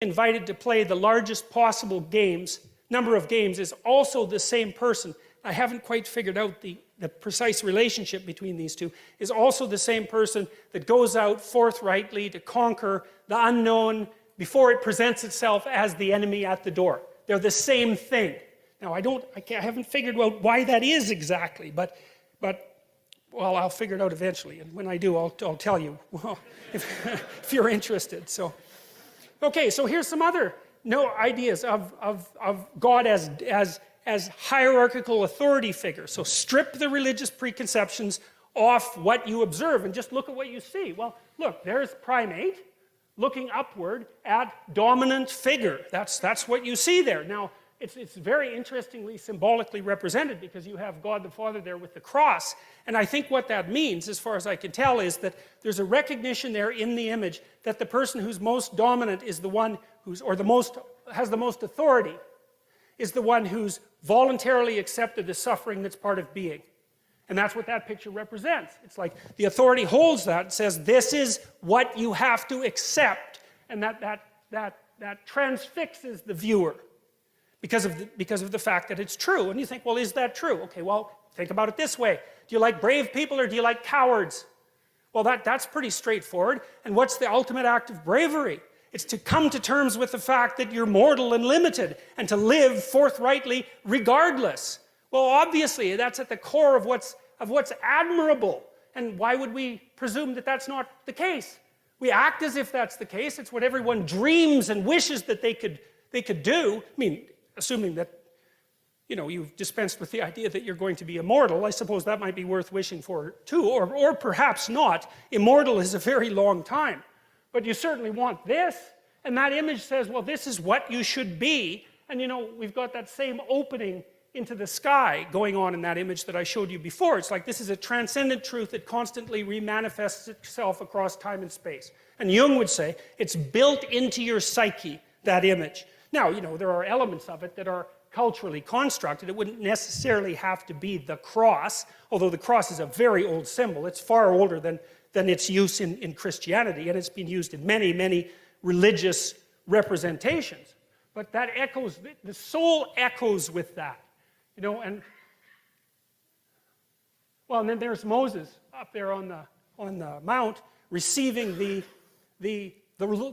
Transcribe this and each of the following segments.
invited to play the largest possible number of games is also the same person. I haven't quite figured out the precise relationship between these two, is also the same person that goes out forthrightly to conquer the unknown before it presents itself as the enemy at the door. They're the same thing. Now, I haven't figured out why that is exactly, but well, I'll figure it out eventually, and when I do, I'll tell you, well, if you're interested. So, okay, so here's some other ideas of God as hierarchical authority figure. So strip the religious preconceptions off what you observe and just look at what you see. Well, look, there's primate looking upward at dominant figure. That's what you see there. Now, it's very interestingly symbolically represented because you have God the Father there with the cross. And I think what that means, as far as I can tell, is that there's a recognition there in the image that the person who's most dominant is the one has the most authority, is the one who's voluntarily accepted the suffering that's part of being. And that's what that picture represents. It's like the authority holds that and says, this is what you have to accept. And that transfixes the viewer because of the fact that it's true. And you think, well, is that true? Okay, well, think about it this way. Do you like brave people or do you like cowards? Well, that's pretty straightforward. And what's the ultimate act of bravery? It's to come to terms with the fact that you're mortal and limited and to live forthrightly regardless. Well, obviously, that's at the core of what's admirable. And why would we presume that that's not the case? We act as if that's the case. It's what everyone dreams and wishes that they could do. I mean, assuming that, you've dispensed with the idea that you're going to be immortal, I suppose that might be worth wishing for too, or perhaps not. Immortal is a very long time. But you certainly want this, and that image says, well, this is what you should be. And we've got that same opening into the sky going on in that image that I showed you before. It's like this is a transcendent truth that constantly remanifests itself across time and space. And Jung would say, it's built into your psyche, that image. Now, there are elements of it that are culturally constructed. It wouldn't necessarily have to be the cross, although the cross is a very old symbol. It's far older than its use in Christianity, and it's been used in many, many religious representations. But that echoes, the soul echoes with that, and then there's Moses up there on the mount receiving the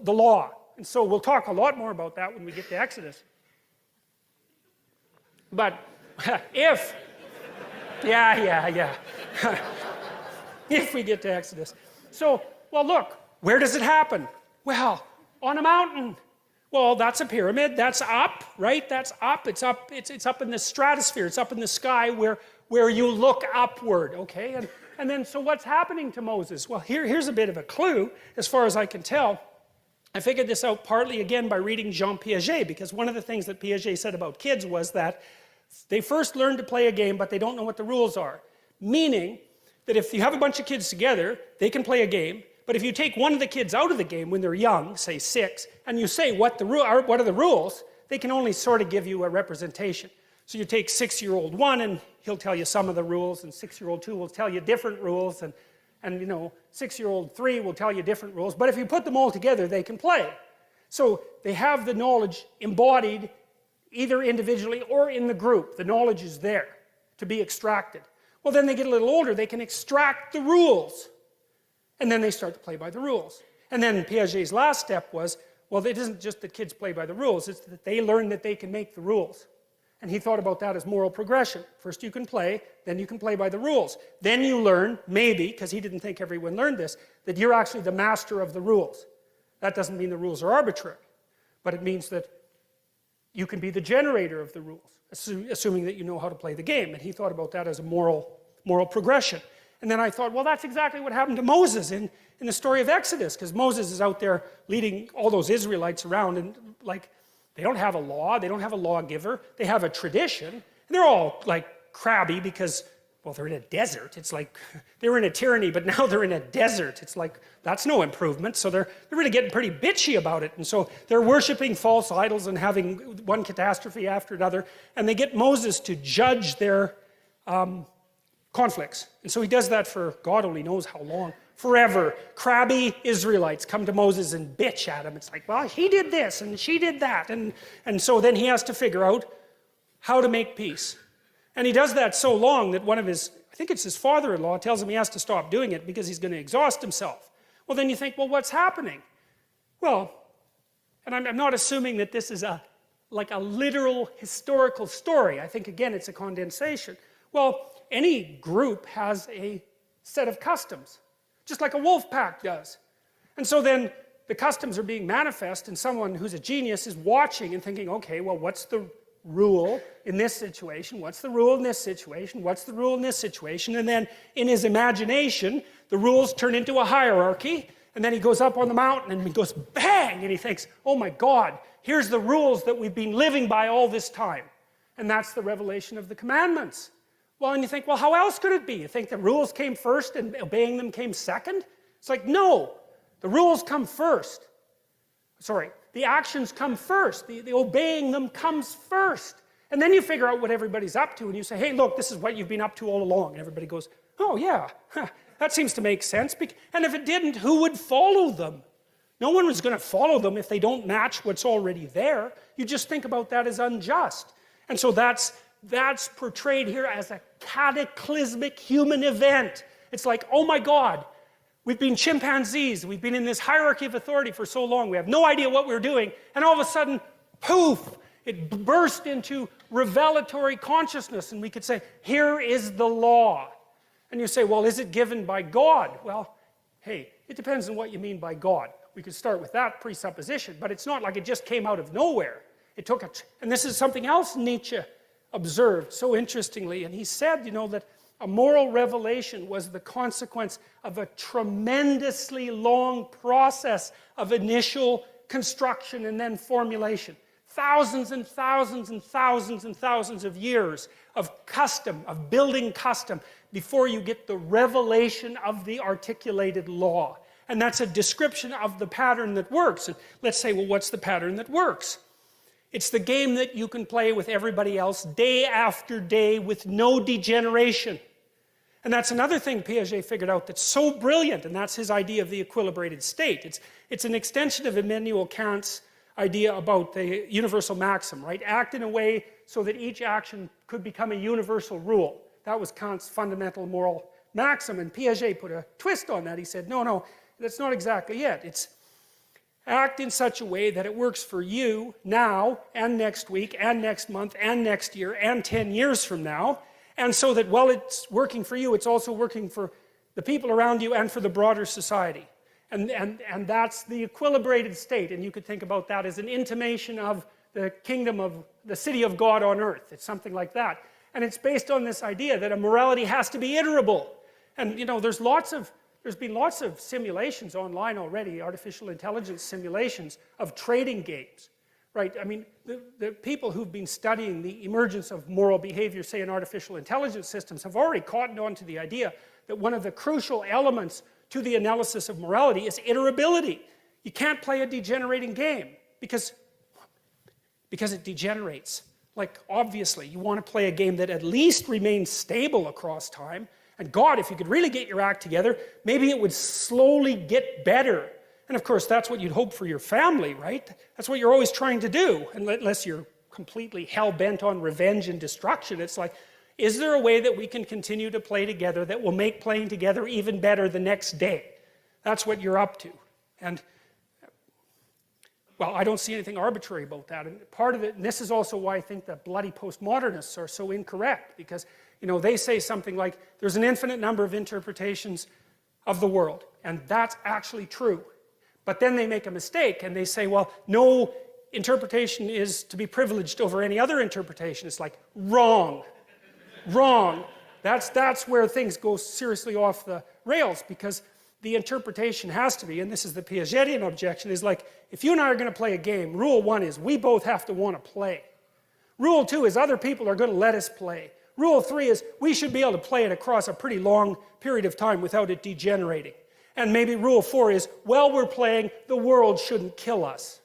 law. And so we'll talk a lot more about that when we get to Exodus. But if we get to Exodus. So, well, look, where does it happen? Well, on a mountain. Well, that's a pyramid. That's up, right? That's up. It's up. It's up in the stratosphere. It's up in the sky where you look upward, okay? And then, so what's happening to Moses? Well, here's a bit of a clue, as far as I can tell. I figured this out partly, again, by reading Jean Piaget, because one of the things that Piaget said about kids was that they first learn to play a game, but they don't know what the rules are. Meaning that if you have a bunch of kids together, they can play a game, but if you take one of the kids out of the game when they're young, say 6, and you say what are the rules, they can only sort of give you a representation. So you take 6-year-old 1 and he'll tell you some of the rules, and 6-year-old 2 will tell you different rules, and 6-year-old 3 will tell you different rules, but if you put them all together, they can play. So they have the knowledge embodied either individually or in the group. The knowledge is there to be extracted. Well, then they get a little older, they can extract the rules. And then they start to play by the rules. And then Piaget's last step was, well, it isn't just that kids play by the rules, it's that they learn that they can make the rules. And he thought about that as moral progression. First you can play, then you can play by the rules. Then you learn, maybe, because he didn't think everyone learned this, that you're actually the master of the rules. That doesn't mean the rules are arbitrary, but it means that you can be the generator of the rules, assuming that you know how to play the game. And he thought about that as a moral progression. And then I thought, well, that's exactly what happened to Moses in the story of Exodus, because Moses is out there leading all those Israelites around, and they don't have a law, they don't have a lawgiver, they have a tradition, and they're all crabby because, well, they're in a desert. It's like they were in a tyranny, but now they're in a desert. It's like, that's no improvement. So they're really getting pretty bitchy about it. And so they're worshiping false idols and having one catastrophe after another. And they get Moses to judge their conflicts. And so he does that for God only knows how long. forever. Crabby Israelites come to Moses and bitch at him. It's like, well, he did this and she did that. And so then he has to figure out how to make peace. And he does that so long that one of his, I think it's his father-in-law, tells him he has to stop doing it because he's going to exhaust himself. Well, then you think, well, what's happening? Well, and I'm not assuming that this is like a literal historical story. I think, again, it's a condensation. Well, any group has a set of customs, just like a wolf pack does. And so then the customs are being manifest, and someone who's a genius is watching and thinking, okay, well, what's the rule in this situation? What's the rule in this situation? What's the rule in this situation? And then in his imagination, the rules turn into a hierarchy, and then he goes up on the mountain and he goes bang, and he thinks, oh my God, here's the rules that we've been living by all this time. And that's the revelation of the commandments. Well, and you think, well, how else could it be? You think the rules came first and obeying them came second? It's like, no, the rules come first. Sorry, the actions come first. The obeying them comes first. And then you figure out what everybody's up to and you say, hey, look, this is what you've been up to all along. And everybody goes, oh yeah, that seems to make sense. And if it didn't, who would follow them? No one was going to follow them if they don't match what's already there. You just think about that as unjust. And so that's portrayed here as a cataclysmic human event. It's like, oh my God, we've been chimpanzees. We've been in this hierarchy of authority for so long. We have no idea what we're doing. And all of a sudden, poof, it burst into revelatory consciousness. And we could say, here is the law. And you say, well, is it given by God? Well, hey, it depends on what you mean by God. We could start with that presupposition, but it's not like it just came out of nowhere. It took and this is something else Nietzsche observed so interestingly, and he said, you know, that a moral revelation was the consequence of a tremendously long process of initial construction and then formulation. Thousands and thousands and thousands and thousands of years of custom, of building custom, before you get the revelation of the articulated law. And that's a description of the pattern that works. And let's say, well, what's the pattern that works? It's the game that you can play with everybody else day after day with no degeneration. And that's another thing Piaget figured out that's so brilliant, and that's his idea of the equilibrated state. It's an extension of Immanuel Kant's idea about the universal maxim, right? Act in a way so that each action could become a universal rule. That was Kant's fundamental moral maxim, and Piaget put a twist on that. He said, no, that's not exactly it. It's act in such a way that it works for you now and next week and next month and next year and 10 years from now. And so that while it's working for you, it's also working for the people around you and for the broader society. And that's the equilibrated state. And you could think about that as an intimation of the kingdom of the city of God on earth. It's something like that. And it's based on this idea that a morality has to be iterable. And you know, there's been lots of simulations online already, artificial intelligence simulations of trading games, right? I mean, the people who've been studying the emergence of moral behavior, say in artificial intelligence systems, have already cottoned on to the idea that one of the crucial elements to the analysis of morality is iterability. You can't play a degenerating game because it degenerates. Like, obviously, you want to play a game that at least remains stable across time. And God, if you could really get your act together, maybe it would slowly get better. And of course, that's what you'd hope for your family, right? That's what you're always trying to do, unless you're completely hell-bent on revenge and destruction. It's like, is there a way that we can continue to play together that will make playing together even better the next day? That's what you're up to. And, well, I don't see anything arbitrary about that. And part of it, and this is also why I think that bloody postmodernists are so incorrect, because you know, they say something like, there's an infinite number of interpretations of the world, and that's actually true. But then they make a mistake, and they say, well, no interpretation is to be privileged over any other interpretation. It's like, wrong. Wrong. That's where things go seriously off the rails, because the interpretation has to be, and this is the Piagetian objection, is like, if you and I are going to play a game, rule one is we both have to want to play. Rule two is other people are going to let us play. Rule three is we should be able to play it across a pretty long period of time without it degenerating. And maybe rule four is, while we're playing, the world shouldn't kill us.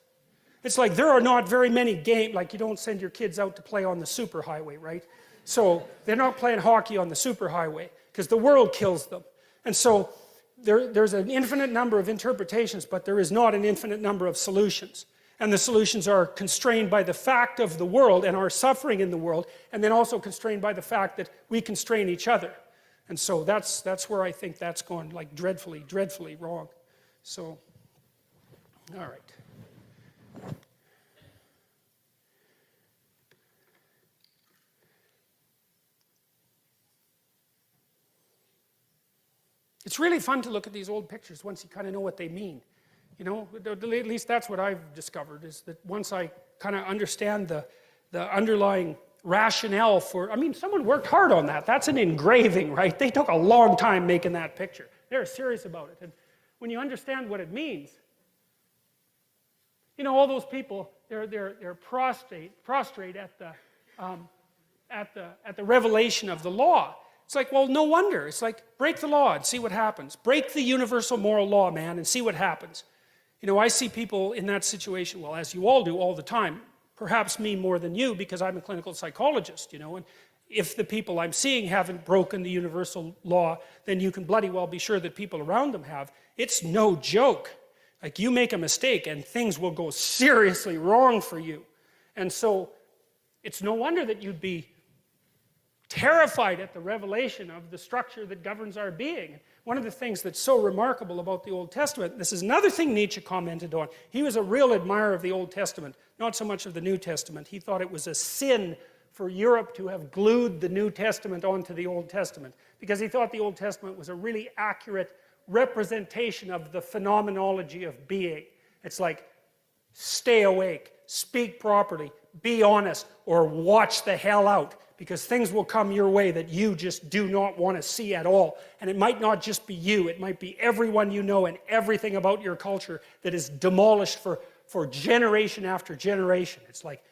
It's like there are not very many games, like you don't send your kids out to play on the superhighway, right? So they're not playing hockey on the superhighway because the world kills them. And so there's an infinite number of interpretations, but there is not an infinite number of solutions. And the solutions are constrained by the fact of the world and our suffering in the world, and then also constrained by the fact that we constrain each other. And so that's where I think that's gone like dreadfully, dreadfully wrong. So, all right. It's really fun to look at these old pictures once you kind of know what they mean. You know, at least that's what I've discovered, is that once I kind of understand the underlying rationale for, I mean, someone worked hard on that. That's an engraving, right? They took a long time making that picture. They're serious about it. And when you understand what it means, you know, all those people, they're prostrate at the revelation of the law. It's like, well, no wonder. It's like, break the law and see what happens. Break the universal moral law, man, and see what happens. You know, I see people in that situation, well, as you all do all the time, perhaps me more than you because I'm a clinical psychologist, you know, and if the people I'm seeing haven't broken the universal law, then you can bloody well be sure that people around them have. It's no joke. Like, you make a mistake and things will go seriously wrong for you. And so it's no wonder that you'd be terrified at the revelation of the structure that governs our being. One of the things that's so remarkable about the Old Testament, this is another thing Nietzsche commented on. He was a real admirer of the Old Testament, not so much of the New Testament. He thought it was a sin for Europe to have glued the New Testament onto the Old Testament, because he thought the Old Testament was a really accurate representation of the phenomenology of being. It's like, stay awake, speak properly, be honest, or watch the hell out, because things will come your way that you just do not want to see at all. And it might not just be you, it might be everyone you know and everything about your culture that is demolished for generation after generation. It's like,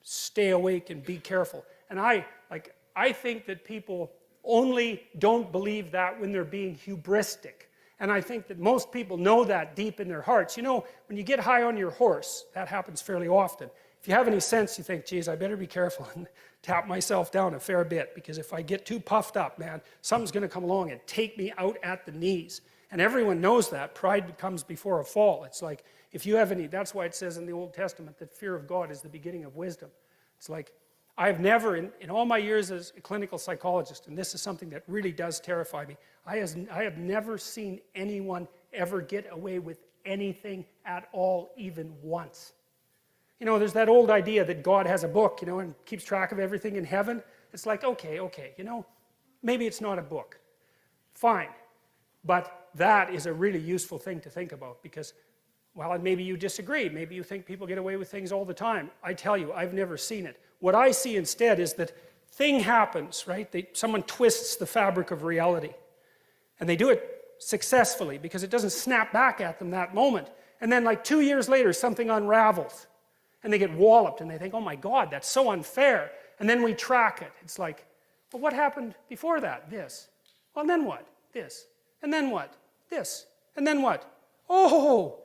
stay awake and be careful. And I think that people only don't believe that when they're being hubristic. And I think that most people know that deep in their hearts. You know, when you get high on your horse, that happens fairly often. If you have any sense, you think, geez, I better be careful and tap myself down a fair bit, because if I get too puffed up, man, something's going to come along and take me out at the knees. And everyone knows that. Pride comes before a fall. It's like, if you have any, that's why it says in the Old Testament that fear of God is the beginning of wisdom. It's like, I've never, in all my years as a clinical psychologist, and this is something that really does terrify me, I have never seen anyone ever get away with anything at all, even once. You know, there's that old idea that God has a book, you know, and keeps track of everything in heaven. It's like, okay, you know, maybe it's not a book. Fine. But that is a really useful thing to think about, because, well, maybe you disagree. Maybe you think people get away with things all the time. I tell you, I've never seen it. What I see instead is that thing happens, right? Someone twists the fabric of reality. And they do it successfully because it doesn't snap back at them that moment. And then like 2 years later, something unravels. And they get walloped, and they think, oh my God, that's so unfair. And then we track it. It's like, well, what happened before that? This. Well, and then what? This. And then what? This. And then what? Oh,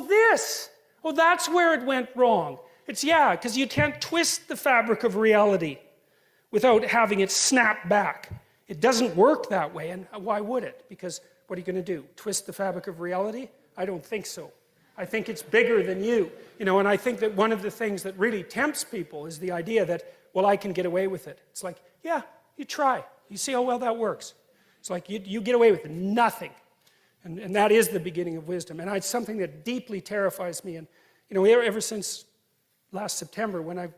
this. Oh, that's where it went wrong. It's, yeah, because you can't twist the fabric of reality without having it snap back. It doesn't work that way, and why would it? Because what are you going to do? Twist the fabric of reality? I don't think so. I think it's bigger than you. You know, and I think that one of the things that really tempts people is the idea that, well, I can get away with it. It's like, yeah, you try. You see how well that works. It's like you get away with nothing. And that is the beginning of wisdom. And it's something that deeply terrifies me. And, you know, ever since last September, when I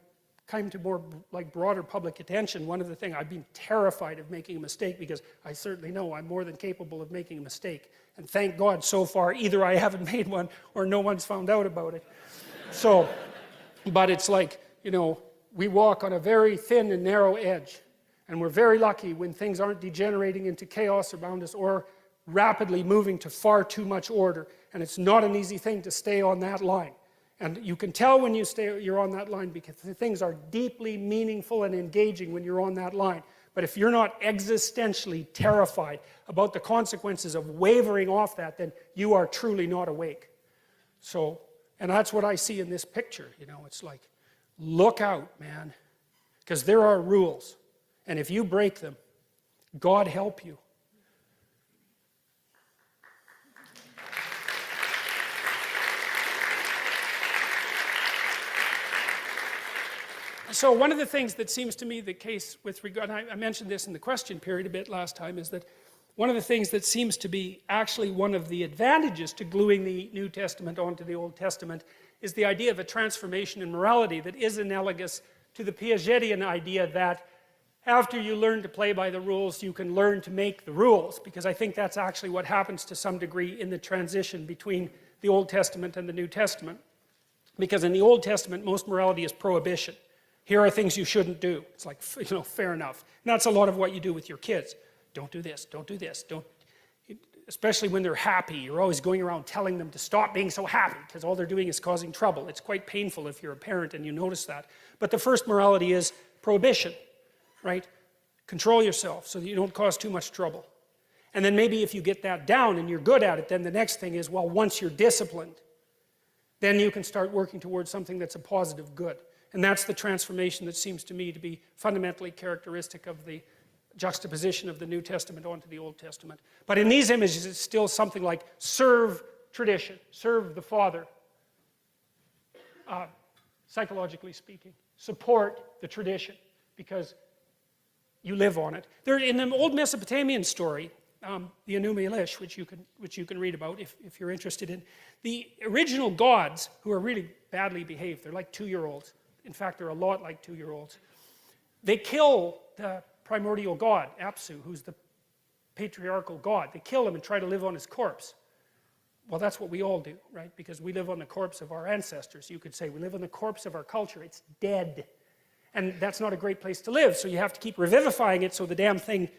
came to more like broader public attention, one of the things, I've been terrified of making a mistake, because I certainly know I'm more than capable of making a mistake. And thank God so far, either I haven't made one or no one's found out about it. So, but it's like, you know, we walk on a very thin and narrow edge. And we're very lucky when things aren't degenerating into chaos around us or rapidly moving to far too much order. And it's not an easy thing to stay on that line. And you can tell when you're on that line, because things are deeply meaningful and engaging when you're on that line. But if you're not existentially terrified about the consequences of wavering off that, then you are truly not awake. So, and that's what I see in this picture. You know, it's like, look out, man. Because there are rules. And if you break them, God help you. So one of the things that seems to me the case with regard, I mentioned this in the question period a bit last time, is that one of the things that seems to be actually one of the advantages to gluing the New Testament onto the Old Testament is the idea of a transformation in morality that is analogous to the Piagetian idea that after you learn to play by the rules, you can learn to make the rules, because I think that's actually what happens to some degree in the transition between the Old Testament and the New Testament. Because in the Old Testament, most morality is prohibition. Here are things you shouldn't do. It's like, fair enough. And that's a lot of what you do with your kids. Don't do this, don't do this, don't. Especially when they're happy, you're always going around telling them to stop being so happy, because all they're doing is causing trouble. It's quite painful if you're a parent and you notice that. But the first morality is prohibition, right? Control yourself so that you don't cause too much trouble. And then maybe if you get that down and you're good at it, then the next thing is, well, once you're disciplined, then you can start working towards something that's a positive good. And that's the transformation that seems to me to be fundamentally characteristic of the juxtaposition of the New Testament onto the Old Testament. But in these images, it's still something like serve tradition, serve the Father, psychologically speaking. Support the tradition, because you live on it. There, in an old Mesopotamian story, the Enuma Elish, which you can read about if you're interested in, the original gods, who are really badly behaved, they're like 2-year-olds. In fact, they're a lot like 2-year-olds. They kill the primordial god, Apsu, who's the patriarchal god. They kill him and try to live on his corpse. Well, that's what we all do, right? Because we live on the corpse of our ancestors. You could say we live on the corpse of our culture. It's dead. And that's not a great place to live, so you have to keep revivifying it so the damn thing,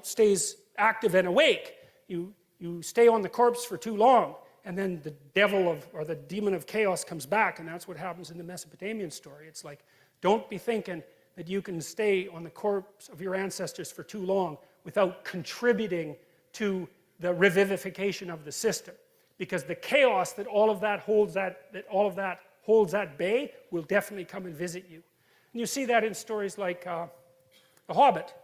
stays active and awake. You stay on the corpse for too long, and then the devil or the demon of chaos comes back, and that's what happens in the Mesopotamian story. It's like, don't be thinking that you can stay on the corpse of your ancestors for too long without contributing to the revivification of the system. Because the chaos that all of that holds at bay will definitely come and visit you. And you see that in stories like The Hobbit.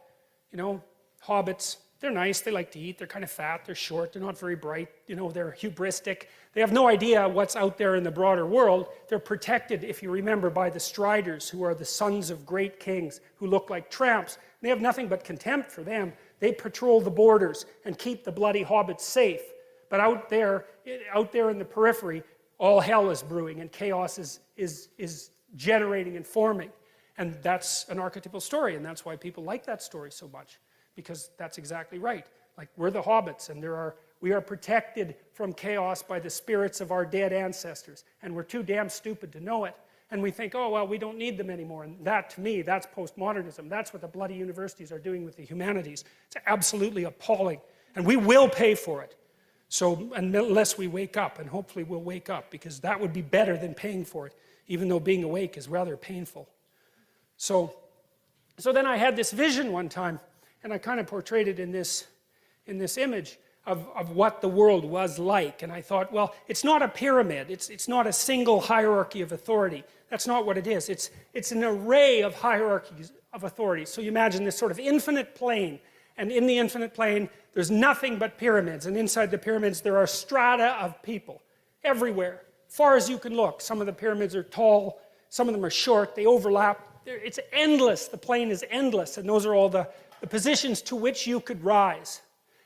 Hobbits, they're nice, they like to eat, they're kind of fat, they're short, they're not very bright, they're hubristic. They have no idea what's out there in the broader world. They're protected, if you remember, by the Striders, who are the sons of great kings, who look like tramps. They have nothing but contempt for them. They patrol the borders and keep the bloody hobbits safe. But out there in the periphery, all hell is brewing and chaos is generating and forming. And that's an archetypal story, and that's why people like that story so much. Because that's exactly right. Like, we're the hobbits, and we are protected from chaos by the spirits of our dead ancestors. And we're too damn stupid to know it. And we think, oh, well, we don't need them anymore. And that, to me, that's postmodernism. That's what the bloody universities are doing with the humanities. It's absolutely appalling. And we will pay for it. So, unless we wake up, and hopefully we'll wake up, because that would be better than paying for it, even though being awake is rather painful. So then I had this vision one time, and I kind of portrayed it in this image of what the world was like. And I thought, well, it's not a pyramid. It's not a single hierarchy of authority. That's not what it is. It's an array of hierarchies of authority. So you imagine this sort of infinite plane. And in the infinite plane, there's nothing but pyramids. And inside the pyramids, there are strata of people everywhere, far as you can look. Some of the pyramids are tall. Some of them are short. They overlap. It's endless. The plane is endless. And those are all the positions to which you could rise.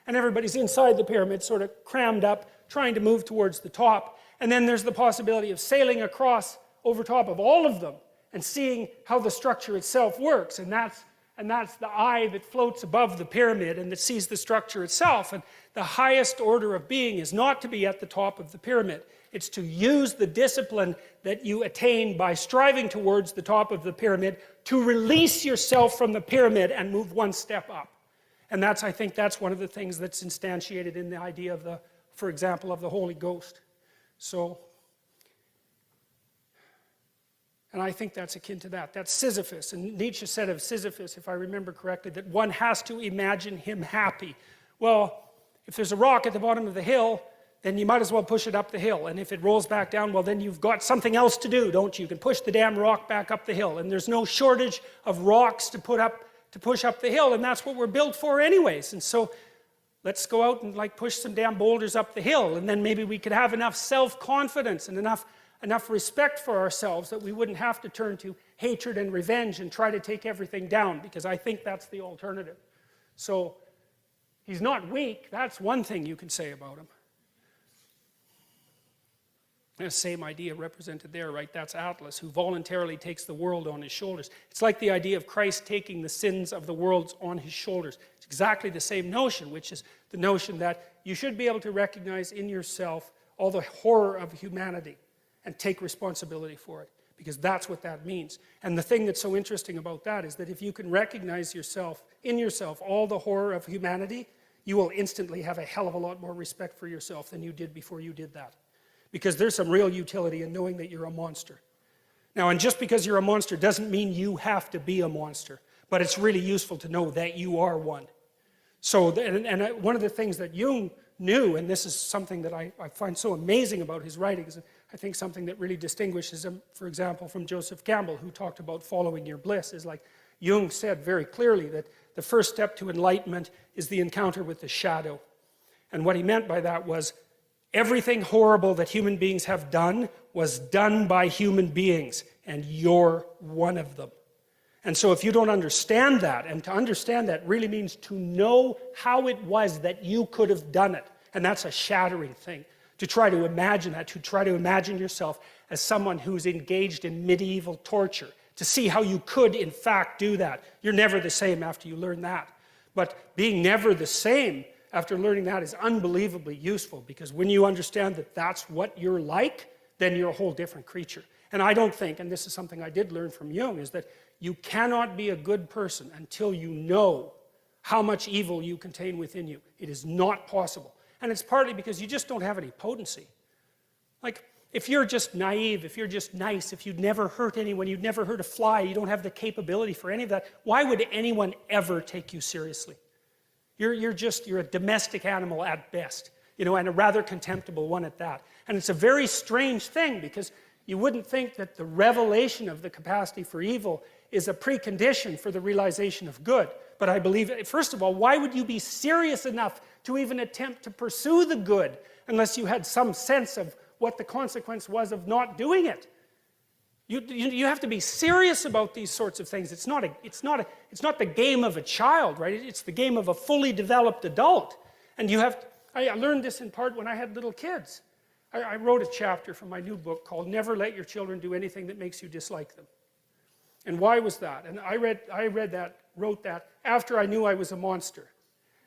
And everybody's inside the pyramid, sort of crammed up, trying to move towards the top. And then there's the possibility of sailing across over top of all of them and seeing how the structure itself works. And that's the eye that floats above the pyramid and that sees the structure itself. And the highest order of being is not to be at the top of the pyramid. It's to use the discipline that you attain by striving towards the top of the pyramid to release yourself from the pyramid and move one step up. And I think that's one of the things that's instantiated in the idea of for example, of the Holy Ghost. And I think that's akin to that. That's Sisyphus. And Nietzsche said of Sisyphus, if I remember correctly, that one has to imagine him happy. Well, if there's a rock at the bottom of the hill, then you might as well push it up the hill. And if it rolls back down, well, then you've got something else to do, don't you? You can push the damn rock back up the hill. And there's no shortage of rocks to push up the hill, and that's what we're built for anyways. And so let's go out and push some damn boulders up the hill, and then maybe we could have enough self-confidence and enough enough respect for ourselves that we wouldn't have to turn to hatred and revenge and try to take everything down, because I think that's the alternative. So he's not weak. That's one thing you can say about him. The same idea represented there, right? That's Atlas, who voluntarily takes the world on his shoulders. It's like the idea of Christ taking the sins of the world on his shoulders. It's exactly the same notion, which is the notion that you should be able to recognize in yourself all the horror of humanity and take responsibility for it, because that's what that means. And the thing that's so interesting about that is that if you can recognize in yourself all the horror of humanity, you will instantly have a hell of a lot more respect for yourself than you did before you did that. Because there's some real utility in knowing that you're a monster. Now, and just because you're a monster doesn't mean you have to be a monster, but it's really useful to know that you are one. So, one of the things that Jung knew, and this is something that I find so amazing about his writings, I think something that really distinguishes him, for example, from Joseph Campbell, who talked about following your bliss, is like Jung said very clearly that the first step to enlightenment is the encounter with the shadow. And what he meant by that was, everything horrible that human beings have done was done by human beings, and you're one of them. And so if you don't understand that, and to understand that really means to know how it was that you could have done it, and that's a shattering thing, to try to imagine that, to try to imagine yourself as someone who's engaged in medieval torture, to see how you could in fact do that. You're never the same after you learn that. But being never the same after learning that is unbelievably useful, because when you understand that that's what you're like, then you're a whole different creature. And I don't think, and this is something I did learn from Jung, is that you cannot be a good person until you know how much evil you contain within you. It is not possible. And it's partly because you just don't have any potency. Like, if you're just naive, if you're just nice, if you'd never hurt anyone, you'd never hurt a fly, you don't have the capability for any of that, why would anyone ever take you seriously? You're a domestic animal at best, and a rather contemptible one at that. And it's a very strange thing, because you wouldn't think that the revelation of the capacity for evil is a precondition for the realization of good. But I believe, first of all, why would you be serious enough to even attempt to pursue the good unless you had some sense of what the consequence was of not doing it? You have to be serious about these sorts of things. It's not the game of a child, right? It's the game of a fully developed adult. And I learned this in part when I had little kids. I wrote a chapter from my new book called Never Let Your Children Do Anything That Makes You Dislike Them. And why was that? And I wrote that after I knew I was a monster.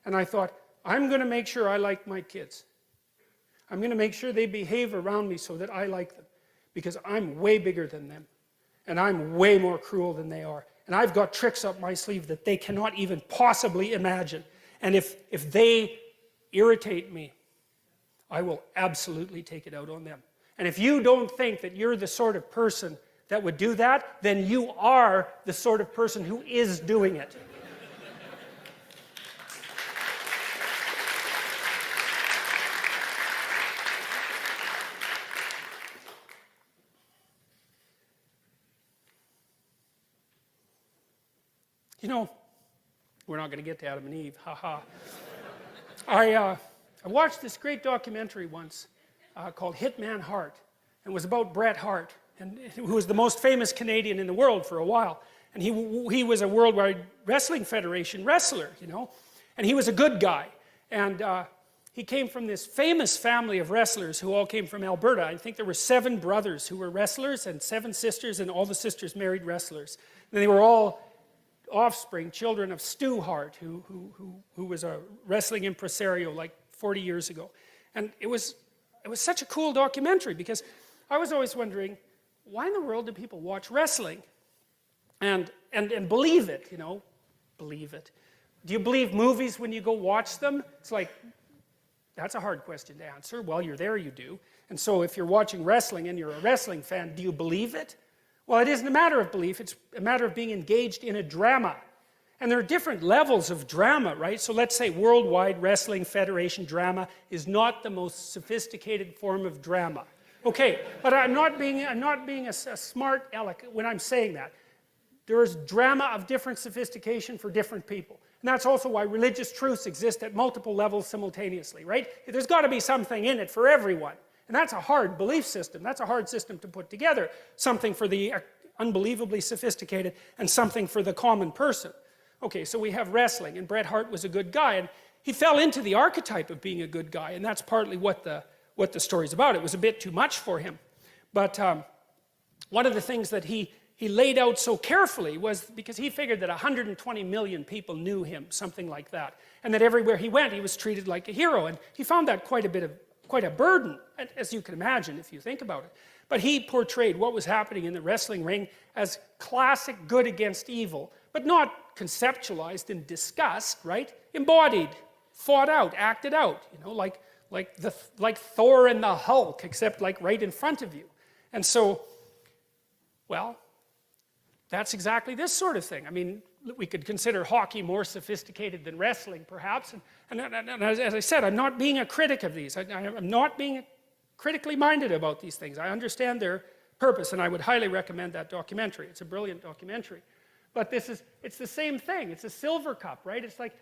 And I thought, I'm going to make sure I like my kids. I'm going to make sure they behave around me so that I like them. Because I'm way bigger than them. And I'm way more cruel than they are. And I've got tricks up my sleeve that they cannot even possibly imagine. And if they irritate me, I will absolutely take it out on them. And if you don't think that you're the sort of person that would do that, then you are the sort of person who is doing it. We're not going to get to Adam and Eve, haha. I watched this great documentary once called Hitman Hart, and it was about Bret Hart, who was the most famous Canadian in the world for a while. And he was a Worldwide Wrestling Federation wrestler, and he was a good guy. And he came from this famous family of wrestlers who all came from Alberta. I think there were 7 brothers who were wrestlers and 7 sisters, and all the sisters married wrestlers. And they were all offspring, children of Stu Hart, who was a wrestling impresario like 40 years ago. And it was such a cool documentary, because I was always wondering, why in the world do people watch wrestling and believe it, believe it? Do you believe movies when you go watch them? It's like, that's a hard question to answer. While you're there, you do. And so if you're watching wrestling and you're a wrestling fan, do you believe it? Well, it isn't a matter of belief, it's a matter of being engaged in a drama. And there are different levels of drama, right? So let's say Worldwide Wrestling Federation drama is not the most sophisticated form of drama. Okay, but I'm not being a smart aleck when I'm saying that. There is drama of different sophistication for different people. And that's also why religious truths exist at multiple levels simultaneously, right? There's got to be something in it for everyone. And that's a hard belief system. That's a hard system to put together. Something for the unbelievably sophisticated and something for the common person. Okay, so we have wrestling, and Bret Hart was a good guy, and he fell into the archetype of being a good guy, and that's partly what the story's about. It was a bit too much for him. But one of the things that he laid out so carefully was because he figured that 120 million people knew him, something like that, and that everywhere he went, he was treated like a hero, and he found that quite a burden, as you can imagine if you think about it. But he portrayed what was happening in the wrestling ring as classic good against evil, but not conceptualized and discussed, right? Embodied, fought out, acted out, you know, like Thor and the Hulk, except like right in front of you. And so, well, that's exactly this sort of thing. I mean, we could consider hockey more sophisticated than wrestling, perhaps. And as I said, I'm not being a critic of these. I'm not being critically minded about these things. I understand their purpose, and I would highly recommend that documentary. It's a brilliant documentary. But it's the same thing. It's a silver cup, right? It's like,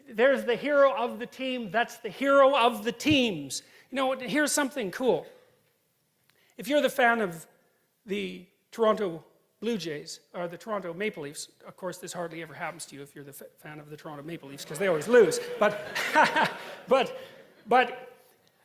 there's the hero of the team. That's the hero of the teams. You know, here's something cool. If you're the fan of the Toronto Blue Jays, or the Toronto Maple Leafs, of course this hardly ever happens to you if you're the fan of the Toronto Maple Leafs, because they always lose. But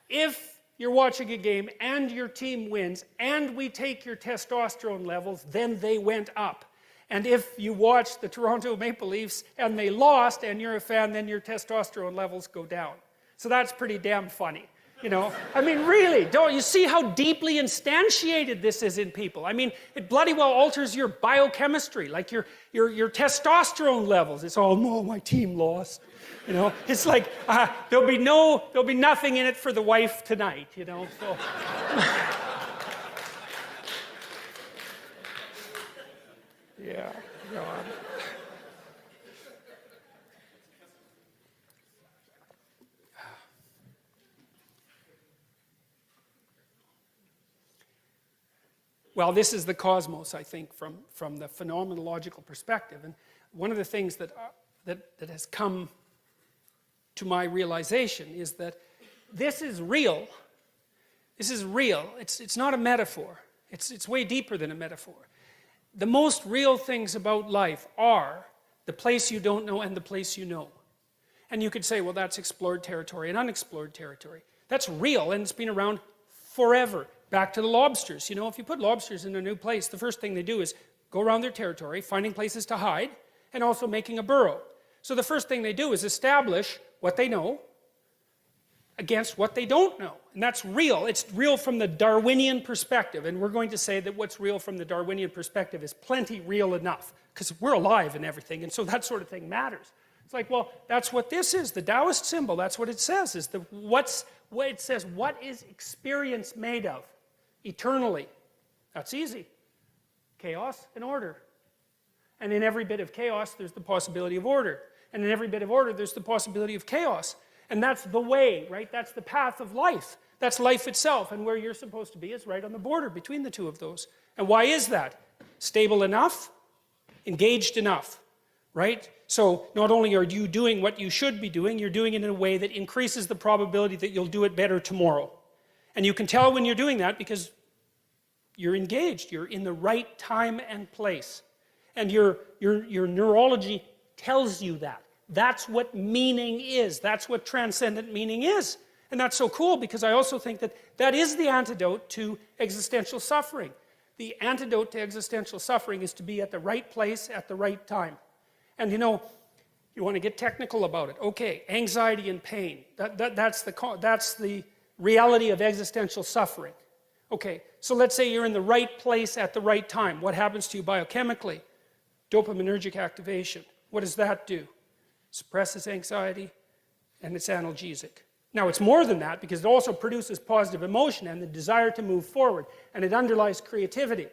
if you're watching a game and your team wins and we take your testosterone levels, then they went up. And if you watch the Toronto Maple Leafs and they lost and you're a fan, then your testosterone levels go down. So that's pretty damn funny. You know, I mean, really, don't you see how deeply instantiated this is in people? I mean, it bloody well alters your biochemistry, like your testosterone levels. It's all, no, my team lost. You know, it's like there'll be nothing in it for the wife tonight. You know, so. Yeah, God. Well, this is the cosmos, I think, from the phenomenological perspective. And one of the things that has come to my realization is that this is real. This is real. It's not a metaphor. It's way deeper than a metaphor. The most real things about life are the place you don't know and the place you know. And you could say, well, that's explored territory and unexplored territory. That's real, and it's been around forever. Back to the lobsters. You know, if you put lobsters in a new place, the first thing they do is go around their territory, finding places to hide, and also making a burrow. So the first thing they do is establish what they know against what they don't know. And that's real. It's real from the Darwinian perspective. And we're going to say that what's real from the Darwinian perspective is plenty real enough, because we're alive and everything, and so that sort of thing matters. It's like, well, that's what this is. The Taoist symbol, that's what it says. It says, what is experience made of? Eternally. That's easy. Chaos and order. And in every bit of chaos, there's the possibility of order. And in every bit of order, there's the possibility of chaos. And that's the way, right? That's the path of life. That's life itself. And where you're supposed to be is right on the border between the two of those. And why is that? Stable enough, engaged enough, right? So not only are you doing what you should be doing, you're doing it in a way that increases the probability that you'll do it better tomorrow. And you can tell when you're doing that because you're engaged. You're in the right time and place. And your neurology tells you that. That's what meaning is. That's what transcendent meaning is. And that's so cool because I also think that that is the antidote to existential suffering. The antidote to existential suffering is to be at the right place at the right time. And you know, you want to get technical about it. Okay, anxiety and pain. That's the reality of existential suffering. Okay, so let's say you're in the right place at the right time. What happens to you biochemically? Dopaminergic activation. What does that do? Suppresses anxiety, and it's analgesic. Now, it's more than that because it also produces positive emotion and the desire to move forward, and it underlies creativity.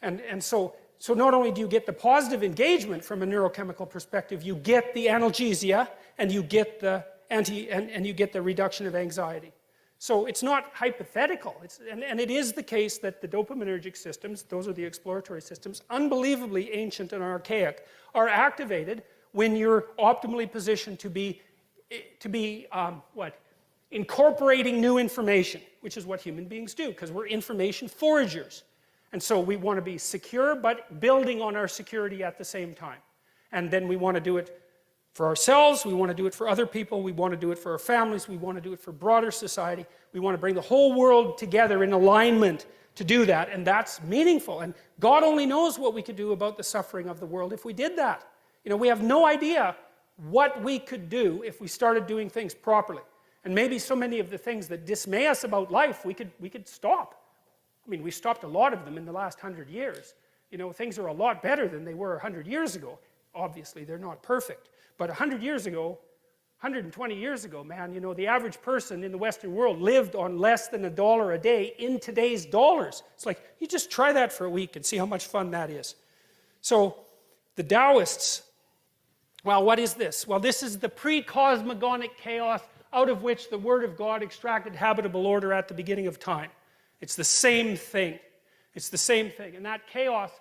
And so not only do you get the positive engagement from a neurochemical perspective, you get the analgesia and you get the and you get the reduction of anxiety. So it's not hypothetical. And it is the case that the dopaminergic systems, those are the exploratory systems, unbelievably ancient and archaic, are activated when you're optimally positioned to be incorporating new information, which is what human beings do, because we're information foragers. And so we want to be secure, but building on our security at the same time. And then we want to do it for ourselves, we want to do it for other people, we want to do it for our families, we want to do it for broader society. We want to bring the whole world together in alignment to do that, and that's meaningful. And God only knows what we could do about the suffering of the world if we did that. You know, we have no idea what we could do if we started doing things properly. And maybe so many of the things that dismay us about life, we could stop. I mean, we stopped a lot of them in the last 100 years. You know, things are a lot better than they were 100 years ago. Obviously, they're not perfect. But 100 years ago, 120 years ago, man, you know, the average person in the Western world lived on less than $1 a day in today's dollars. It's like, you just try that for a week and see how much fun that is. So, the Taoists, well, what is this? Well, this is the pre-cosmogonic chaos out of which the Word of God extracted habitable order at the beginning of time. It's the same thing. It's the same thing. And that chaos,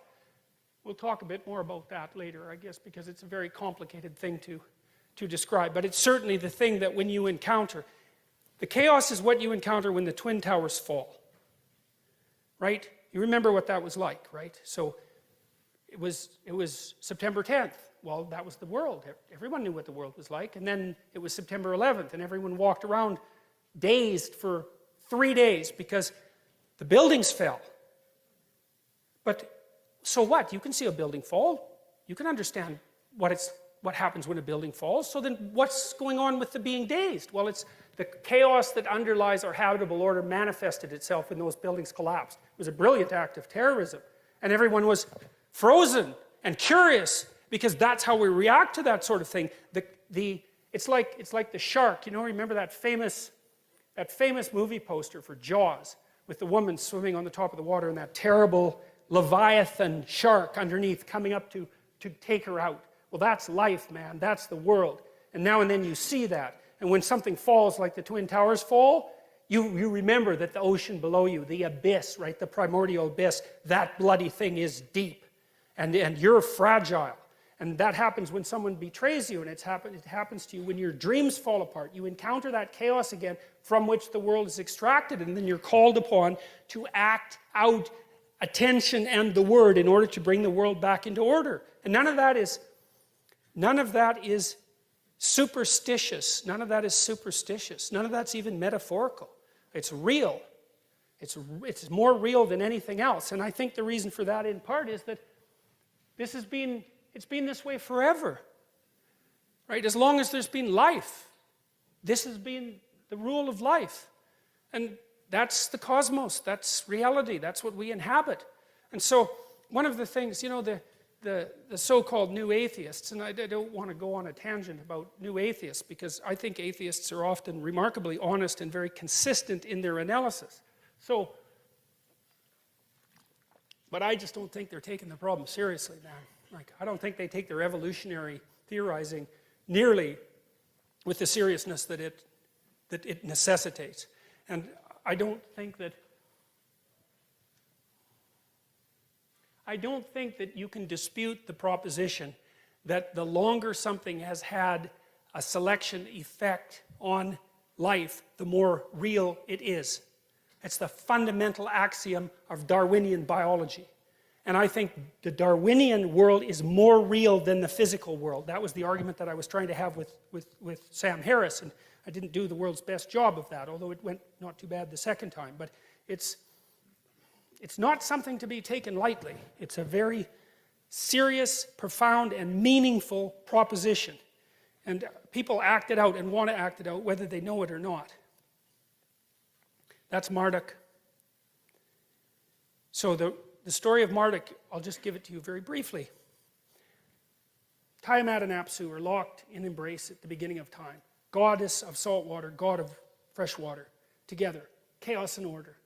we'll talk a bit more about that later, I guess, because it's a very complicated thing to describe. But it's certainly the thing that when you encounter, the chaos is what you encounter when the Twin Towers fall. Right? You remember what that was like, right? So it was September 10th. Well, that was the world. Everyone knew what the world was like. And then it was September 11th, and everyone walked around dazed for 3 days because the buildings fell. But so what? You can see a building fall. You can understand what happens when a building falls. So then what's going on with the being dazed? Well, it's the chaos that underlies our habitable order manifested itself when those buildings collapsed. It was a brilliant act of terrorism. And everyone was frozen and curious because that's how we react to that sort of thing. It's like the shark. You know, remember that famous movie poster for Jaws with the woman swimming on the top of the water and that terrible Leviathan shark underneath coming up to take her out. Well, that's life, man. That's the world. And now and then you see that. And when something falls like the Twin Towers fall, you remember that the ocean below you, the abyss, right, the primordial abyss, that bloody thing is deep. And you're fragile. And that happens when someone betrays you, and it happens to you when your dreams fall apart. You encounter that chaos again from which the world is extracted, and then you're called upon to act out attention and the word in order to bring the world back into order. And none of that is superstitious. None of that is superstitious. None of that's even metaphorical. It's real. It's more real than anything else. And I think the reason for that in part is that it's been this way forever. Right? As long as there's been life, this has been the rule of life. And that's the cosmos. That's reality. That's what we inhabit. And so one of the things, you know, the so-called new atheists, and I don't want to go on a tangent about new atheists because I think atheists are often remarkably honest and very consistent in their analysis. So, but I just don't think they're taking the problem seriously, man. Like, I don't think they take their evolutionary theorizing nearly with the seriousness that it necessitates. And I don't think that you can dispute the proposition that the longer something has had a selection effect on life, the more real it is. It's the fundamental axiom of Darwinian biology. And I think the Darwinian world is more real than the physical world. That was the argument that I was trying to have with Sam Harris, and I didn't do the world's best job of that, although it went not too bad the second time. But it's not something to be taken lightly. It's a very serious, profound, and meaningful proposition. And people act it out and want to act it out whether they know it or not. That's Marduk. So the story of Marduk, I'll just give it to you very briefly. Tiamat and Apsu are locked in embrace at the beginning of time. Goddess of salt water, god of fresh water, together. Chaos and order,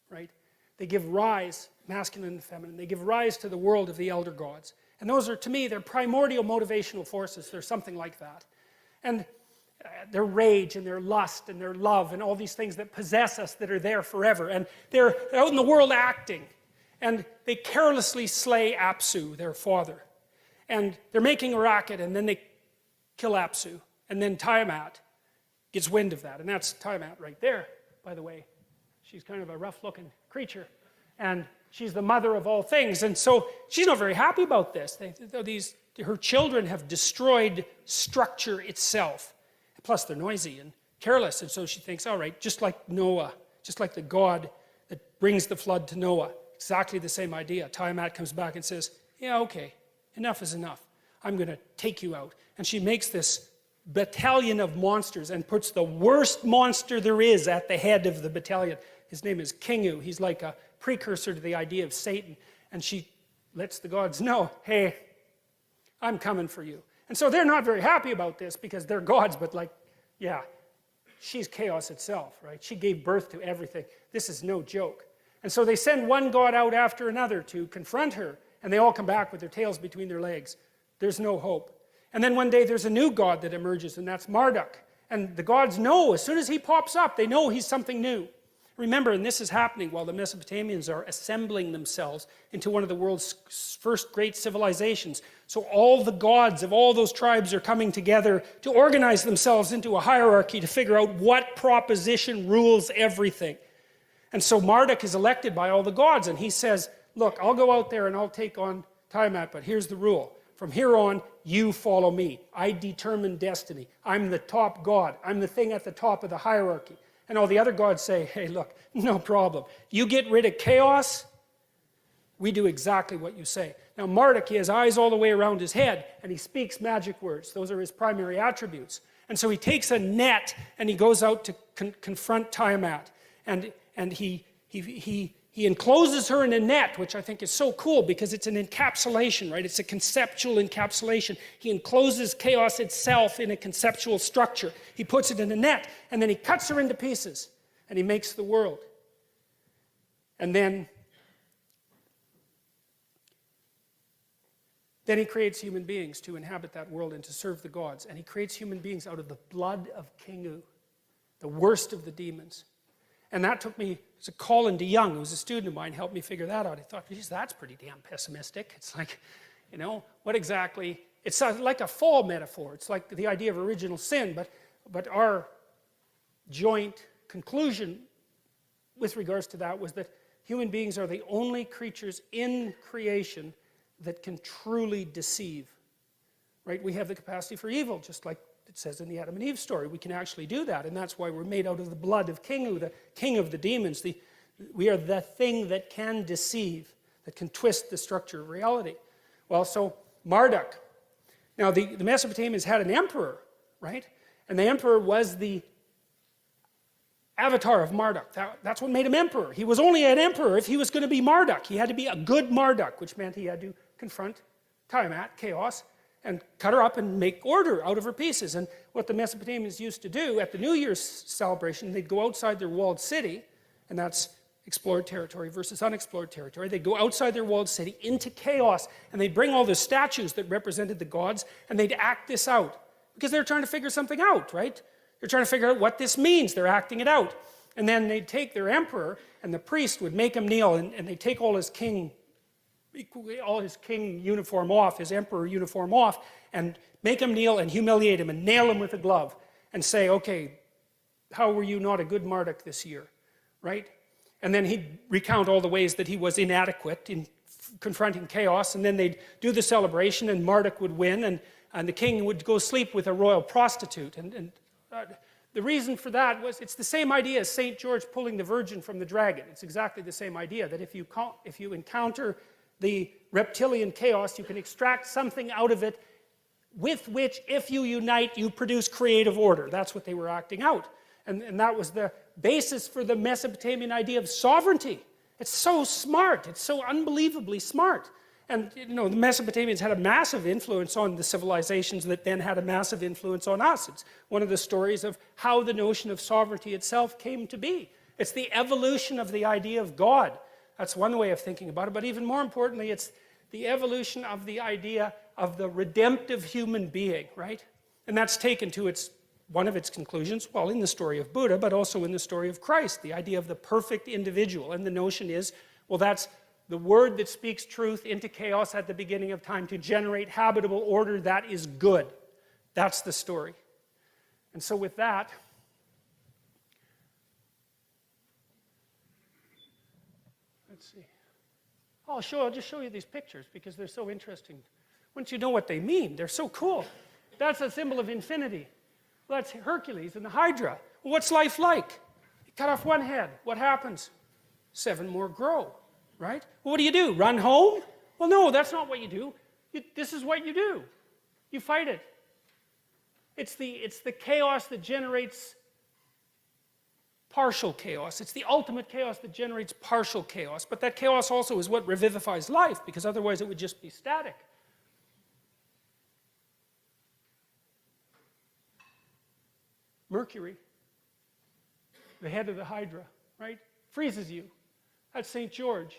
right? They give rise, masculine and feminine, they give rise to the world of the elder gods. And those are, to me, they're primordial motivational forces. They're something like that. And their rage and their lust and their love and all these things that possess us that are there forever. And they're out in the world acting. And they carelessly slay Apsu, their father. And they're making a racket, and then they kill Apsu. And then Tiamat gets wind of that. And that's Tiamat right there, by the way. She's kind of a rough-looking creature. And she's the mother of all things. And so she's not very happy about this. Her children have destroyed structure itself. Plus, they're noisy and careless. And so she thinks, all right, just like Noah, just like the God that brings the flood to Noah, exactly the same idea. Tiamat comes back and says, yeah, okay, enough is enough. I'm going to take you out. And she makes this battalion of monsters and puts the worst monster there is at the head of the battalion. His name is Kingu. He's like a precursor to the idea of Satan. And she lets the gods know, hey, I'm coming for you. And so they're not very happy about this because they're gods, but like, yeah, she's chaos itself, right? She gave birth to everything. This is no joke. And so they send one god out after another to confront her, and they all come back with their tails between their legs. There's no hope. And then one day there's a new god that emerges, and that's Marduk. And the gods know, as soon as he pops up, they know he's something new. Remember, and this is happening while the Mesopotamians are assembling themselves into one of the world's first great civilizations. So all the gods of all those tribes are coming together to organize themselves into a hierarchy to figure out what proposition rules everything. And so Marduk is elected by all the gods, and he says, look, I'll go out there and I'll take on Tiamat, but here's the rule. From here on, you follow me. I determine destiny. I'm the top god. I'm the thing at the top of the hierarchy. And all the other gods say, hey, look, no problem. You get rid of chaos, we do exactly what you say. Now, Marduk, he has eyes all the way around his head, and he speaks magic words. Those are his primary attributes. And so he takes a net, and he goes out to confront Tiamat. And he encloses her in a net, which I think is so cool because it's an encapsulation, right? It's a conceptual encapsulation. He encloses chaos itself in a conceptual structure. He puts it in a net, and then he cuts her into pieces, and he makes the world. And then he creates human beings to inhabit that world and to serve the gods. And he creates human beings out of the blood of Kingu, the worst of the demons. And that took me, it's a Colin DeYoung, who was a student of mine, helped me figure that out. I thought, geez, that's pretty damn pessimistic. It's like, what exactly, it's like a fall metaphor. It's like the idea of original sin, but our joint conclusion with regards to that was that human beings are the only creatures in creation that can truly deceive, right? We have the capacity for evil, just like it says in the Adam and Eve story. We can actually do that, and that's why we're made out of the blood of Kingu, the king of the demons. We are the thing that can deceive, that can twist the structure of reality. Well, so Marduk. Now, the Mesopotamians had an emperor, right? And the emperor was the avatar of Marduk. That's what made him emperor. He was only an emperor if he was going to be Marduk. He had to be a good Marduk, which meant he had to confront Tiamat, chaos, and cut her up and make order out of her pieces. And what the Mesopotamians used to do at the New Year's celebration, they'd go outside their walled city, and that's explored territory versus unexplored territory. They'd go outside their walled city into chaos, and they'd bring all the statues that represented the gods, and they'd act this out. Because they're trying to figure something out, right? They're trying to figure out what this means. They're acting it out. And then they'd take their emperor, and the priest would make him kneel, and they'd take all his king uniform off, his emperor uniform off, and make him kneel and humiliate him and nail him with a glove and say, okay, how were you not a good Marduk this year, right? And then he'd recount all the ways that he was inadequate in confronting chaos, and then they'd do the celebration, and Marduk would win, and the king would go sleep with a royal prostitute. And the reason for that was, it's the same idea as St. George pulling the virgin from the dragon. It's exactly the same idea, that if you encounter the reptilian chaos, you can extract something out of it with which, if you unite, you produce creative order. That's what they were acting out. And that was the basis for the Mesopotamian idea of sovereignty. It's so smart. It's so unbelievably smart. And, the Mesopotamians had a massive influence on the civilizations that then had a massive influence on us. It's one of the stories of how the notion of sovereignty itself came to be. It's the evolution of the idea of God. That's one way of thinking about it, but even more importantly, it's the evolution of the idea of the redemptive human being, right? And that's taken to one of its conclusions, well, in the story of Buddha, but also in the story of Christ, the idea of the perfect individual. And the notion is, well, that's the word that speaks truth into chaos at the beginning of time to generate habitable order that is good. That's the story. And so with that, Let's see. I'll just show you these pictures because they're so interesting. Once you know what they mean, they're so cool. That's a symbol of infinity. Well, that's Hercules and the Hydra. Well, what's life like? You cut off one head. What happens? 7 more grow, right? Well, what do? Run home? Well, no, that's not what you do. This is what you do. You fight it. It's the chaos that generates partial chaos. It's the ultimate chaos that generates partial chaos. But that chaos also is what revivifies life, because otherwise it would just be static. Mercury, the head of the Hydra, right? Freezes you. That's St. George.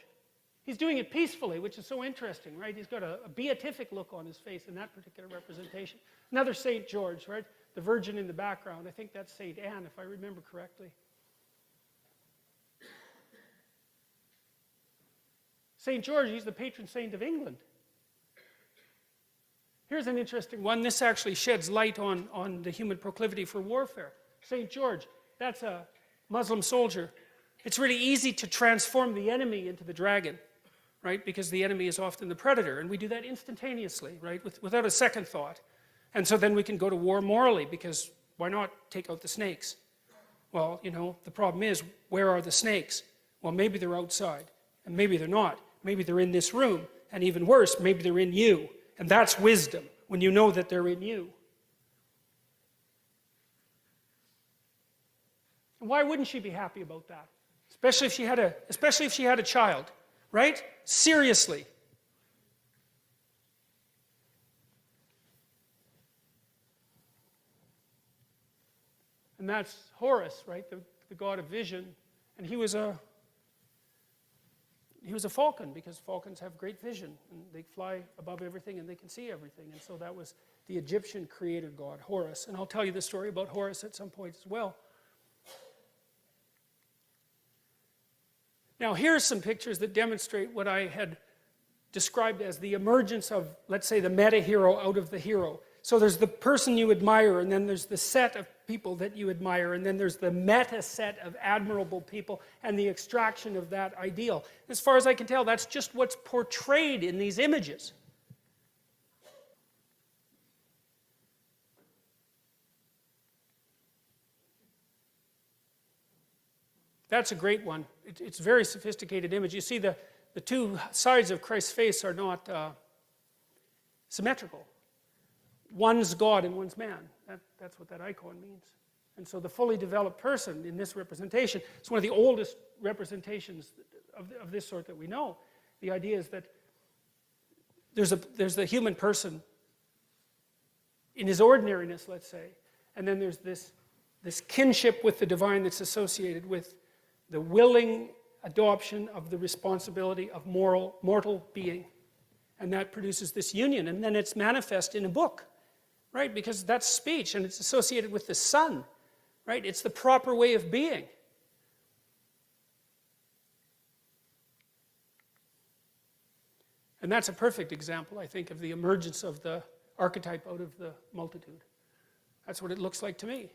He's doing it peacefully, which is so interesting, right? He's got a beatific look on his face in that particular representation. Another St. George, right? The Virgin in the background. I think that's St. Anne, if I remember correctly. St. George, he's the patron saint of England. Here's an interesting one. This actually sheds light on the human proclivity for warfare. St. George, that's a Muslim soldier. It's really easy to transform the enemy into the dragon, right? Because the enemy is often the predator, and we do that instantaneously, right? Without a second thought. And so then we can go to war morally, because why not take out the snakes? Well, the problem is, where are the snakes? Well, maybe they're outside, and maybe they're not. Maybe they're in this room, and even worse, maybe they're in you. And that's wisdom, when you know that they're in you. And why wouldn't she be happy about that? Especially if she had a child, right? Seriously. And that's Horus, right? The god of vision. And he was a falcon, because falcons have great vision, and they fly above everything and they can see everything. And so that was the Egyptian creator god, Horus. And I'll tell you the story about Horus at some point as well. Now, here's some pictures that demonstrate what I had described as the emergence of, let's say, the meta-hero out of the hero. So there's the person you admire, and then there's the set of people that you admire, and then there's the meta set of admirable people and the extraction of that ideal. As far as I can tell, that's just what's portrayed in these images. That's a great one. It's a very sophisticated image. You see the two sides of Christ's face are not symmetrical. One's God and one's man. That's what that icon means. And so the fully developed person in this representation is one of the oldest representations of this sort that we know. The idea is that there's the human person in his ordinariness, let's say, and then there's this kinship with the divine that's associated with the willing adoption of the responsibility of mortal being. And that produces this union, and then it's manifest in a book, right? Because that's speech, and it's associated with the sun, right? It's the proper way of being. And that's a perfect example, I think, of the emergence of the archetype out of the multitude. That's what it looks like to me.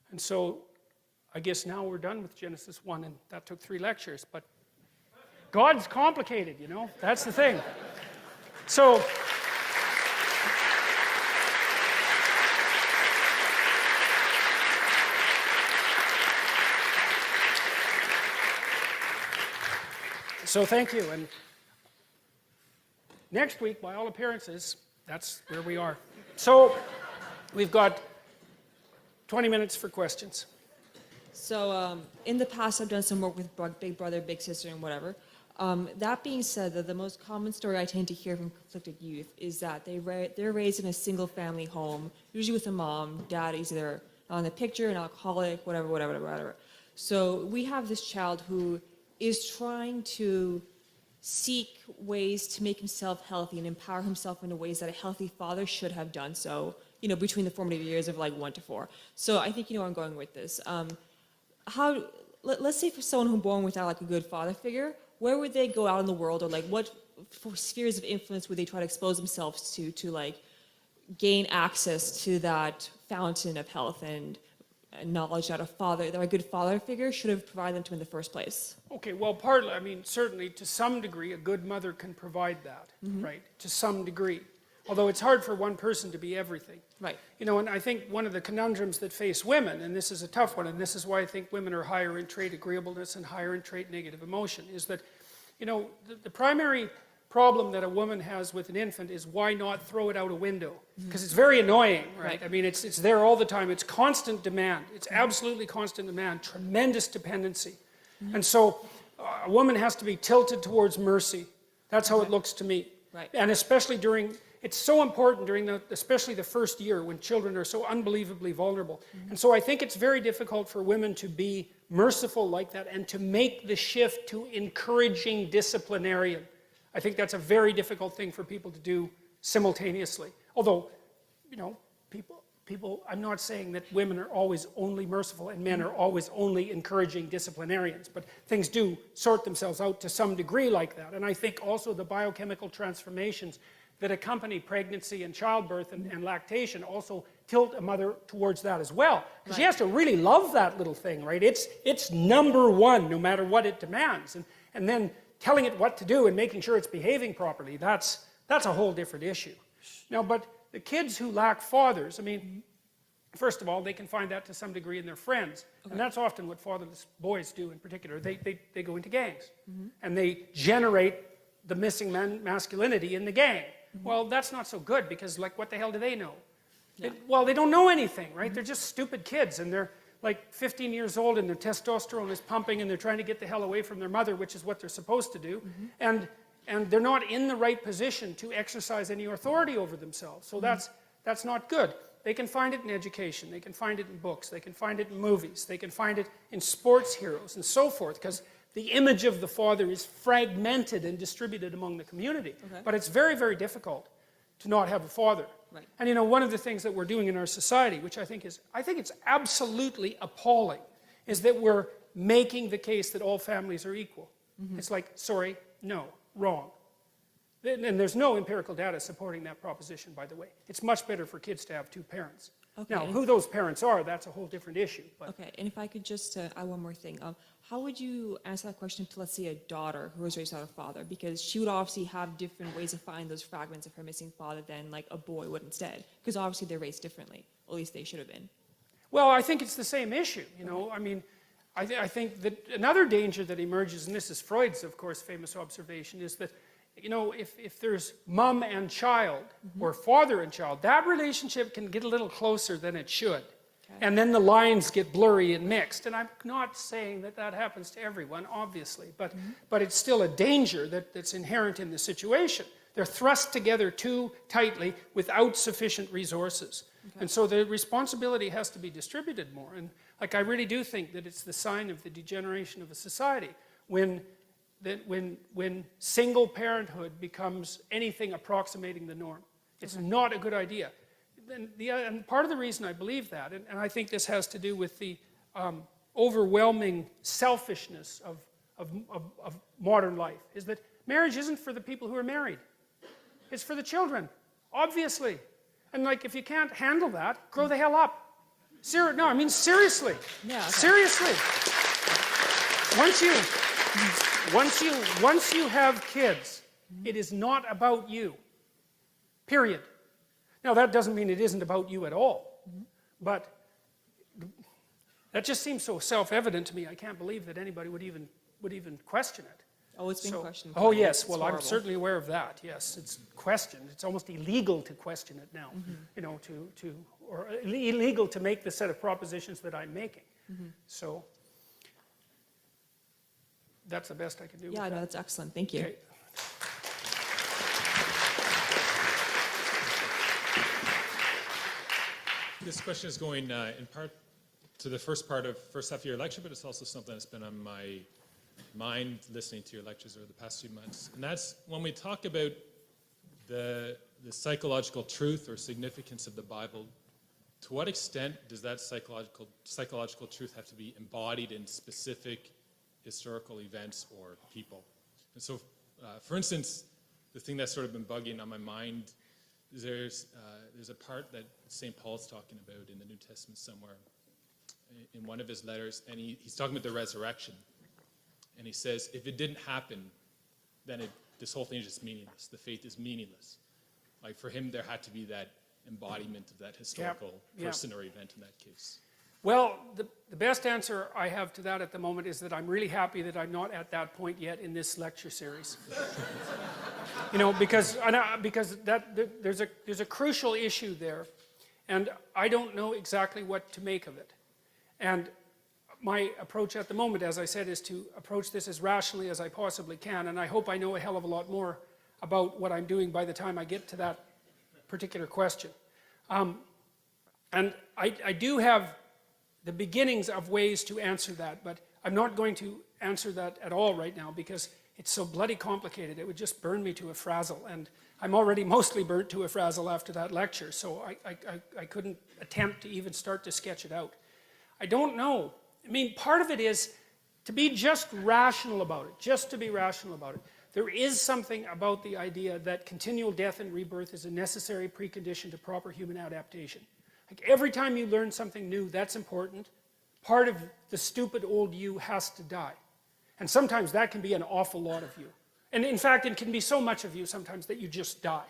And so, I guess now we're done with Genesis 1, and that took 3 lectures, but God's complicated, that's the thing. So, thank you, and next week, by all appearances, that's where we are. So, we've got 20 minutes for questions. So in the past, I've done some work with Big Brother, Big Sister, and whatever. That being said, the most common story I tend to hear from conflicted youth is that they're raised in a single-family home, usually with a mom. Dad is either not in the picture, an alcoholic, whatever. So we have this child who is trying to seek ways to make himself healthy and empower himself in the ways that a healthy father should have done so, between the formative years of like 1 to 4. So I think you know where I'm going with this. Let's say for someone who's born without like a good father figure, where would they go out in the world, or like what spheres of influence would they try to expose themselves to like, gain access to that fountain of health and knowledge that a good father figure should have provided them to in the first place. Okay, well, partly, I mean, certainly to some degree, a good mother can provide that, right? To some degree. Although it's hard for one person to be everything. Right. You know, and I think one of the conundrums that face women, and this is a tough one, and this is why I think women are higher in trait agreeableness and higher in trait negative emotion, is that, you know, the primary problem that a woman has with an infant is why not throw it out a window? Because it's very annoying, right? I mean, it's there all the time. It's constant demand. It's absolutely constant demand, tremendous dependency. And so a woman has to be tilted towards mercy. That's how it looks to me. Right. And especially it's so important during especially the first year when children are so unbelievably vulnerable. And so I think it's very difficult for women to be merciful like that and to make the shift to encouraging disciplinarian. I think that's a very difficult thing for people to do simultaneously. Although, you know, people, I'm not saying that women are always only merciful and men are always only encouraging disciplinarians, but things do sort themselves out to some degree like that. And I think also the biochemical transformations that accompany pregnancy and childbirth and lactation also tilt a mother towards that as well. Because she has to really love that little thing, right? It's number one, no matter what it demands. And then telling it what to do and making sure it's behaving properly, that's a whole different issue. Now, but the kids who lack fathers, I mean, first of all, they can find that to some degree in their friends. Okay. And that's often what fatherless boys do in particular. They go into gangs. And they generate the missing masculinity in the gang. Well, that's not so good because, like, what the hell do they know? Yeah. Well, they don't know anything, right? They're just stupid kids, and they're like 15 years old, and their testosterone is pumping, and they're trying to get the hell away from their mother, which is what they're supposed to do. And they're not in the right position to exercise any authority over themselves. So that's not good. They can find it in education. They can find it in books. They can find it in movies. They can find it in sports heroes and so forth, because the image of the father is fragmented and distributed among the community. Okay. But it's very, very difficult to not have a father. Right. And you know, one of the things that we're doing in our society, which I think it's absolutely appalling, is that we're making the case that all families are equal. It's like, sorry, no, wrong. And there's no empirical data supporting that proposition, by the way. It's much better for kids to have two parents. Okay. Now, who those parents are, that's a whole different issue. But. Okay, and if I could just add one more thing. How would you answer that question to, let's say, a daughter who was raised without a father? Because she would obviously have different ways of finding those fragments of her missing father than, like, a boy would instead. Because obviously they're raised differently. At least they should have been. Well, I think it's the same issue, you know. I mean, I think that another danger that emerges, and this is Freud's, of course, famous observation, is that, you know, if there's mom and child, or father and child, that relationship can get a little closer than it should. Okay. And then the lines get blurry and mixed. And I'm not saying that that happens to everyone, obviously, but it's still a danger that's inherent in the situation. They're thrust together too tightly without sufficient resources. Okay. And so the responsibility has to be distributed more. And like, I really do think that it's the sign of the degeneration of a society when single parenthood becomes anything approximating the norm. It's not a good idea. And part of the reason I believe that, and I think this has to do with the overwhelming selfishness of modern life, is that marriage isn't for the people who are married. It's for the children, obviously. And like, if you can't handle that, grow the hell up. No, I mean seriously. Yeah, okay. Seriously. Once you have kids, it is not about you. Period. Now, that doesn't mean it isn't about you at all. But that just seems so self-evident to me. I can't believe that anybody would even question it. Oh, it's been questioned. Oh, yes. Well, I'm certainly aware of that. Yes, it's questioned. It's almost illegal to question it now. You know, or illegal to make the set of propositions that I'm making. So that's the best I can do. Yeah, no, that's excellent. Thank you. Okay. This question is going in part to the first half of your lecture, but it's also something that's been on my mind listening to your lectures over the past few months. And that's when we talk about the psychological truth or significance of the Bible, to what extent does that psychological truth have to be embodied in specific historical events or people? And so, for instance, the thing that's sort of been bugging on my mind there's a part that St. Paul's talking about in the New Testament somewhere in one of his letters, and he's talking about the resurrection. And he says, if it didn't happen, then this whole thing is just meaningless. The faith is meaningless. Like for him, there had to be that embodiment of that historical person or event in that case. Well, the best answer I have to that at the moment is that I'm really happy that I'm not at that point yet in this lecture series. You know, because there's a crucial issue there, and I don't know exactly what to make of it. And my approach at the moment, as I said, is to approach this as rationally as I possibly can, and I hope I know a hell of a lot more about what I'm doing by the time I get to that particular question. And I do have the beginnings of ways to answer that, but I'm not going to answer that at all right now because it's so bloody complicated. It would just burn me to a frazzle, and I'm already mostly burnt to a frazzle after that lecture, so I couldn't attempt to even start to sketch it out. I don't know. I mean, part of it is to be just rational about it, just to be rational about it. There is something about the idea that continual death and rebirth is a necessary precondition to proper human adaptation. Like every time you learn something new, that's important. Part of the stupid old you has to die. And sometimes that can be an awful lot of you. And in fact, it can be so much of you sometimes that you just die,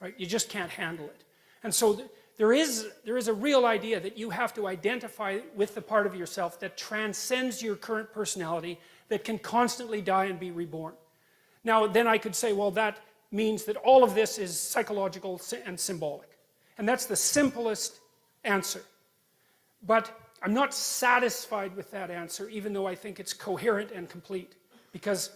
right? You just can't handle it. And so there is a real idea that you have to identify with the part of yourself that transcends your current personality, that can constantly die and be reborn. Now, then I could say, well, that means that all of this is psychological and symbolic. And that's the simplest answer. But I'm not satisfied with that answer, even though I think it's coherent and complete. Because